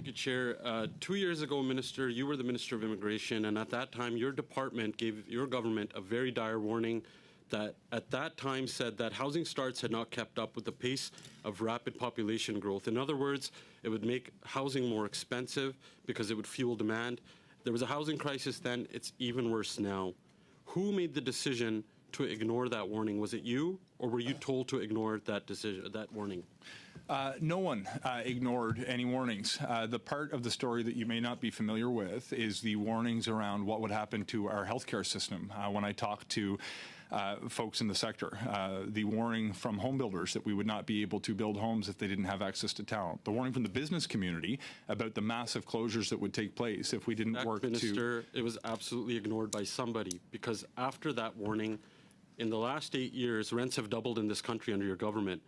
Thank you, Chair. 2 years ago, Minister, you were the Minister of Immigration, and at that time, your department gave your government a very dire warning that at that time said that housing starts had not kept up with the pace of rapid population growth. In other words, it would make housing more expensive because it would fuel demand. There was a housing crisis then. It's even worse now. Who made the decision to ignore that warning? Was it you, or were you told to ignore that decision, that warning? No one ignored any warnings. The part of the story that you may not be familiar with is the warnings around what would happen to our healthcare system. When I talk to folks in the sector, the warning from home builders that we would not be able to build homes if they didn't have access to talent. The warning from the business community about the massive closures that would take place if we didn't work Minister, it was absolutely ignored by somebody, because after that warning, in the last 8 years, rents have doubled in this country under your government.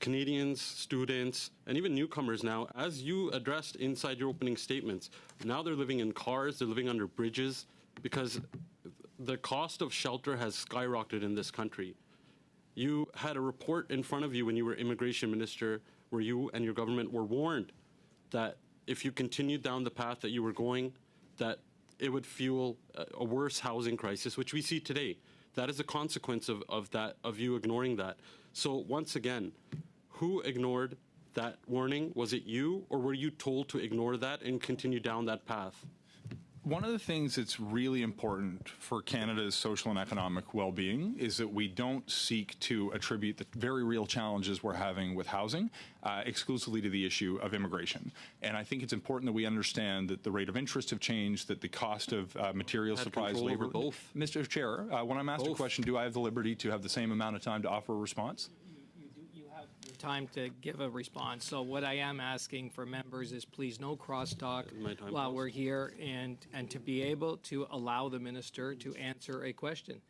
Canadians, students, and even newcomers now, as you addressed inside your opening statements, now they're living in cars, they're living under bridges, because the cost of shelter has skyrocketed in this country. You had a report in front of you when you were Immigration Minister where you and your government were warned that if you continued down the path that you were going, that it would fuel a worse housing crisis, which we see today. That is a consequence of you ignoring that. So once again, who ignored that warning? Was it you, or were you told to ignore that and continue down that path? One of the things that's really important for Canada's social and economic well-being is that we don't seek to attribute the very real challenges we're having with housing exclusively to the issue of immigration. And I think it's important that we understand that the rate of interest have changed, that the cost of material supplies, labor. Both. Mr. Chair, when I'm asked a question, do I have the liberty to have the same amount of time to offer a response? Time to give a response. So what I am asking for members is please no crosstalk while we're here, and to be able to allow the minister to answer a question.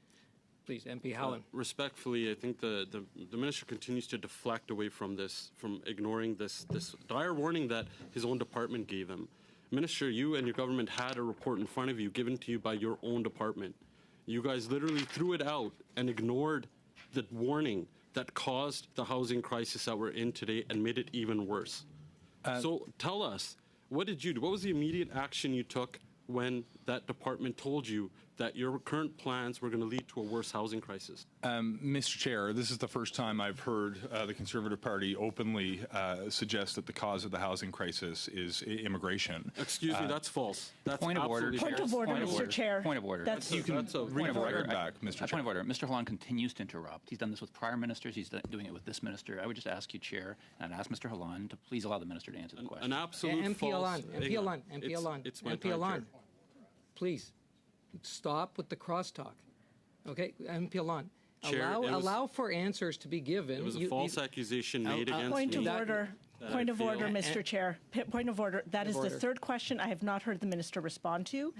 Please, MP Howland. Respectfully, I think the minister continues to deflect away from this, from ignoring this dire warning that his own department gave him. Minister, you and your government had a report in front of you given to you by your own department. You guys literally threw it out and ignored the warning that caused the housing crisis that we're in today and made it even worse. So tell us, what did you do? What was the immediate action you took when that department told you that your current plans were going to lead to a worse housing crisis? Mr. Chair, this is the first time I've heard the Conservative Party openly suggest that the cause of the housing crisis is immigration. Excuse me, that's false. That's point of order, Point of order, Mr. Chair. Point of order. You can read the record back, Mr. Chair. Point of order. Mr. Holland continues to interrupt. He's done this with prior ministers. He's doing it with this minister. I would just ask you, Chair, and I'd ask Mr. Holland to please allow the minister to answer the question. An absolute MP false. MP Holland. It's my MP time, Holland. Chair. Please stop with the crosstalk. Okay, MP Holland. Chair, allow for answers to be given. It was a false accusation made against Point me. of order. Point of order, Mr. Chair. Point of order. That is the third question I have not heard the minister respond to.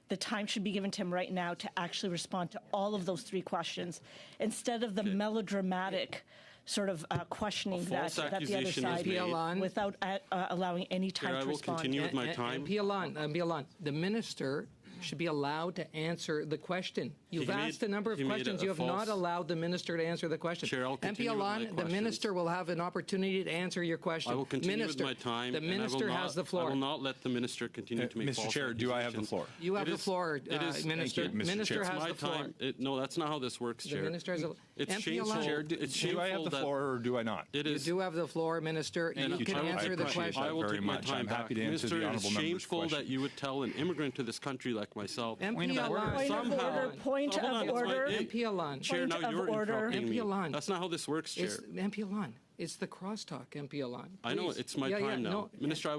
The time should be given to him right now to actually respond to all of those three questions instead of the melodramatic sort of questioning that the other side without allowing any time to respond. I will continue with my time. MP Holland, the minister should be allowed to answer the question. You've asked a number of questions. You have not allowed the minister to answer the question. Chair, I'll continue MP with my Holland, the questions. minister will have an opportunity to answer your question. I will continue with my time. The minister has the floor. I will not let the minister continue to make false Mr. Chair, do I have the floor? You have the floor, Minister. Thank you, Mr. Minister Chair. has the floor. No, that's not how this works, Chair. The minister has the It's MP shameful. Holland. Chair, It's shameful. do I have the floor or do I not? It You is. do have the floor, Minister. You you, can Chair. answer the question. I will very take my much. time I'm back. happy to answer Minister, the honourable it's member's shameful question. that you would tell an immigrant to this country like myself. MP Holland. Point of order. MP Holland. Chair, now Point you're of order. interrupting me. MP Holland. That's not how this works, Chair. MP Holland. It's the crosstalk, MP Holland. I know, it's my time now. No. Minister,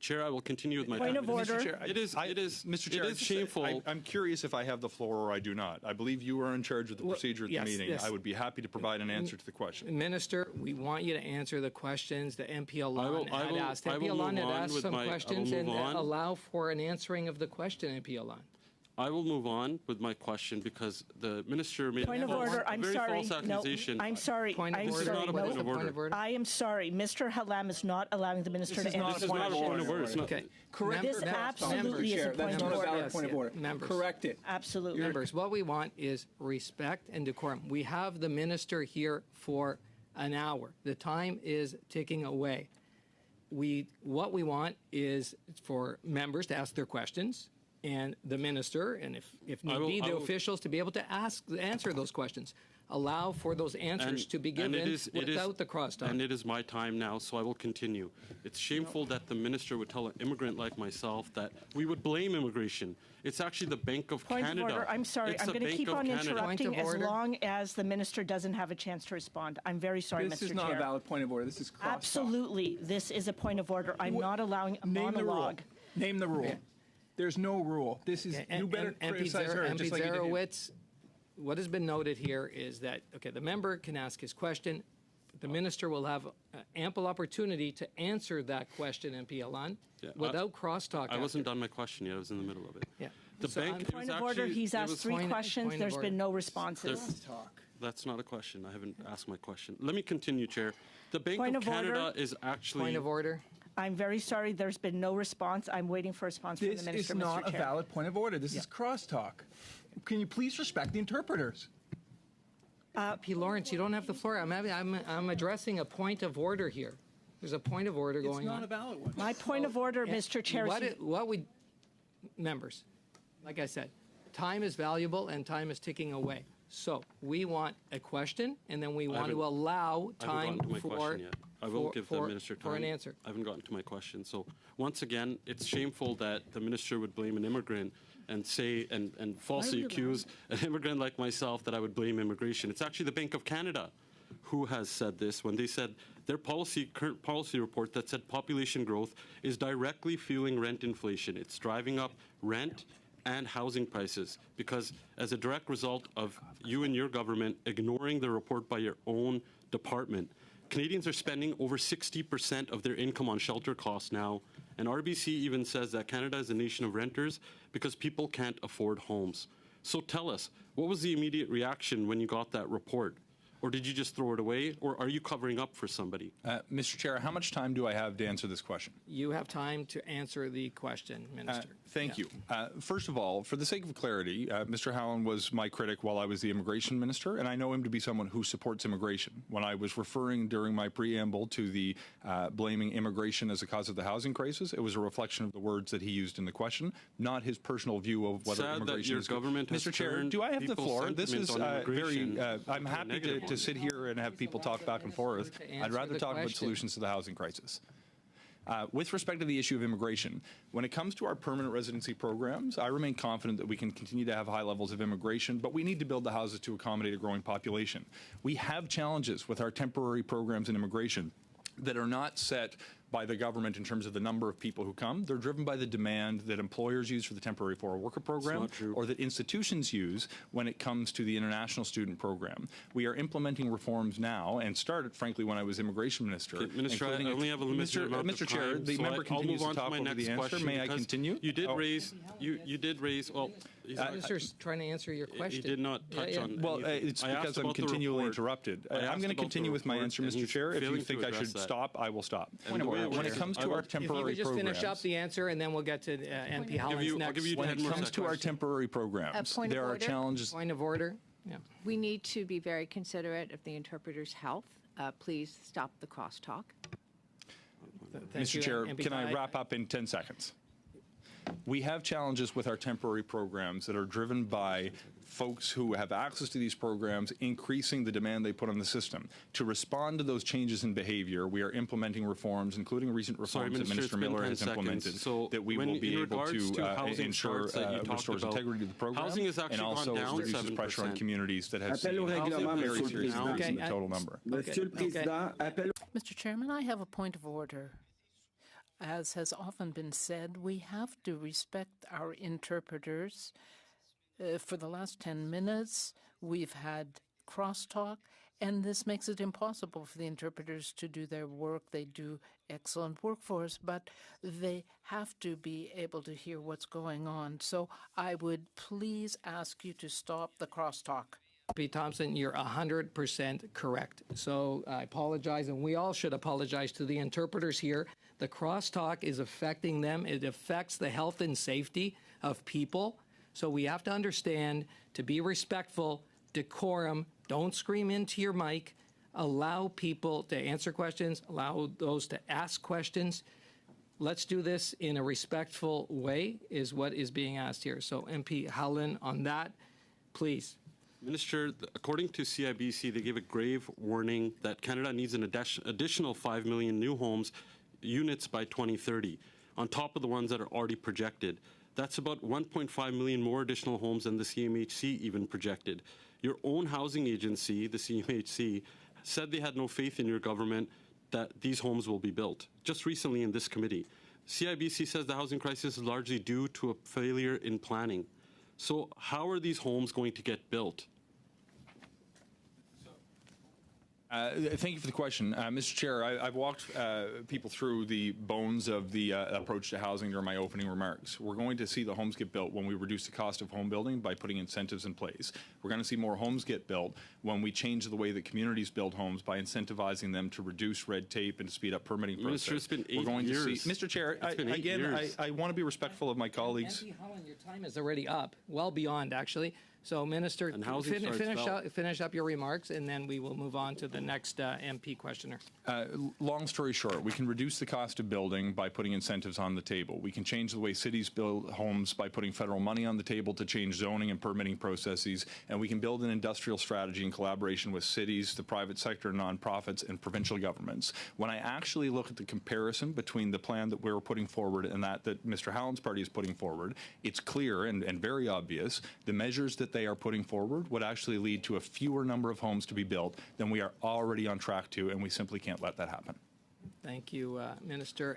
Chair, I will continue with my Point time. of order. Mr. Chair, Mr. Chair, it is shameful. I'm curious if I have the floor or I do not. I believe you are in charge of the procedure at the meeting. yes. I would be happy to provide an answer to the question. Minister, we want you to answer the questions that MP Holland had asked. I will MP Holland move had on asked with some my- I will questions move and on. allow for an answering of the question, MP Holland. I will move on with my question because the minister made Point of order. a I'm very sorry. false No, accusation. I'm sorry. Point of I'm order. This is not a sorry. point No. of order. Point of order. I am sorry. Mr. Hallam is not allowing the minister to answer This is not a point of order. It's not- Okay. This absolutely is a point of order. Yes, point of order. Members. Correct it. Absolutely. Members, what we want is respect and decorum. We have the minister here for an hour. The time is ticking away. what we want is for members to ask their questions, and the minister, and if need be, the officials to be able to answer those questions. Allow for those answers to be given without the crosstalk. And it is my time now, so I will continue. It's shameful that the minister would tell an immigrant like myself that we would blame immigration. It's actually the Bank of Canada. Point of order. I'm sorry. It's I'm going to keep on interrupting as long as the minister doesn't have a chance to respond. I'm very sorry, Mr. Chair. This is not a valid point of order. This is crosstalk. Absolutely. This is a point of order. I'm not allowing a monologue. Name the rule. There's no rule. This is, you better criticize her just like you did here. What has been noted here is that, okay, the member can ask his question. The minister will have ample opportunity to answer that question, MP Alon, without crosstalk. I wasn't done my question yet. I was in the middle of it. Yeah. The bank, point of order, he's asked 3 questions. There's been no responses. That's not a question. I haven't asked my question. Let me continue, Chair. The Bank of Canada is actually... Point of order. I'm very sorry. There's been no response. I'm waiting for a response from the minister, Mr. Chair. This is not a valid point of order. This is crosstalk. Can you please respect the interpreters? P. Lawrence, you don't have the floor. I'm addressing a point of order here. There's a point of order going on. It's not a valid one. My point of order, Mr. Chair. Members, like I said, time is valuable and time is ticking away. So we want a question, and then we want to allow time for an answer. I haven't gotten to my question. So once again, it's shameful that the minister would blame an immigrant and say and falsely accuse an immigrant like myself that I would blame immigration. It's actually the Bank of Canada who has said this when they said their current policy report that said population growth is directly fueling rent inflation. It's driving up rent and housing prices because as a direct result of you and your government ignoring the report by your own department, Canadians are spending over 60% of their income on shelter costs now, and RBC even says that Canada is a nation of renters because people can't afford homes. So tell us, what was the immediate reaction when you got that report? Or did you just throw it away? Or are you covering up for somebody? Mr. Chair, how much time do I have to answer this question? You have time to answer the question, Minister. Thank you. First of all, for the sake of clarity, Mr. Howland was my critic while I was the immigration minister, and I know him to be someone who supports immigration. When I was referring during my preamble to the blaming immigration as a cause of the housing crisis, it was a reflection of the words that he used in the question, not his personal view of whether immigration is good. Mr. Chair, do I have the floor? This is very, I'm happy to sit here and have people talk back and forth. I'd rather talk about solutions to the housing crisis. With respect to the issue of immigration, when it comes to our permanent residency programs, I remain confident that we can continue to have high levels of immigration, but we need to build the houses to accommodate a growing population. We have challenges with our temporary programs in immigration that are not set by the government in terms of the number of people who come. They're driven by the demand that employers use for the temporary foreign worker program or that institutions use when it comes to the international student program. We are implementing reforms now and started, frankly, when I was immigration minister. Okay, Minister, I only have a limited amount of time. Mr. Chair, the member continues to talk over the answer. May I continue? You did raise, well, Minister's trying to answer your question. He did not touch on. Well, it's because I'm continually interrupted. I'm going to continue with my answer, Mr. Chair. If you think I should stop, I will stop. When it comes to our temporary programs, if you could just finish up the answer, and then we'll get to MP Howland's next. When it comes to our temporary programs, there are challenges. Point of order. Yeah. We need to be very considerate of the interpreter's health. Please stop the crosstalk. Mr. Chair, can I wrap up in 10 seconds? We have challenges with our temporary programs that are driven by folks who have access to these programs increasing the demand they put on the system. To respond to those changes in behavior, we are implementing reforms, including recent reforms that Minister Miller has implemented, that we will be able to ensure restores integrity to the program and also reduces pressure on communities that have seen very serious increase in the total number. Mr. Chairman, I have a point of order. As has often been said, we have to respect our interpreters. For the last 10 minutes, we've had crosstalk, and this makes it impossible for the interpreters to do their work. They do excellent work for us, but they have to be able to hear what's going on. So I would please ask you to stop the crosstalk. P. Thompson, you're 100% correct. So I apologize, and we all should apologize to the interpreters here. The crosstalk is affecting them. It affects the health and safety of people. So we have to understand, to be respectful, decorum, don't scream into your mic. allow people to answer questions, allow those to ask questions. Let's do this in a respectful way is what is being asked here. So MP Howland, on that, please. Minister, according to CIBC, they gave a grave warning that Canada needs an additional 5 million new homes units by 2030, on top of the ones that are already projected. That's about 1.5 million more additional homes than the CMHC even projected. Your own housing agency, the CMHC, said they had no faith in your government that these homes will be built, just recently in this committee. CIBC says the housing crisis is largely due to a failure in planning. So how are these homes going to get built? Thank you for the question. Mr. Chair, I've walked people through the bones of the approach to housing during my opening remarks. We're going to see the homes get built when we reduce the cost of home building by putting incentives in place. We're going to see more homes get built when we change the way that communities build homes by incentivizing them to reduce red tape and to speed up permitting process. Minister, it's been 8 We're going years. to see, Mr. Chair, I want to be respectful of my colleagues. MP Howland, your time is already up, well beyond, actually. So, Minister, finish up your remarks, and then we will move on to the next MP questioner. Long story short, we can reduce the cost of building by putting incentives on the table. We can change the way cities build homes by putting federal money on the table to change zoning and permitting processes, and we can build an industrial strategy in collaboration with cities, the private sector, nonprofits, and provincial governments. When I actually look at the comparison between the plan that we're putting forward and that Mr. Howland's party is putting forward, it's clear and very obvious the measures that they are putting forward would actually lead to a fewer number of homes to be built than we are already on track to, and we simply can't let that happen. Thank you, Minister.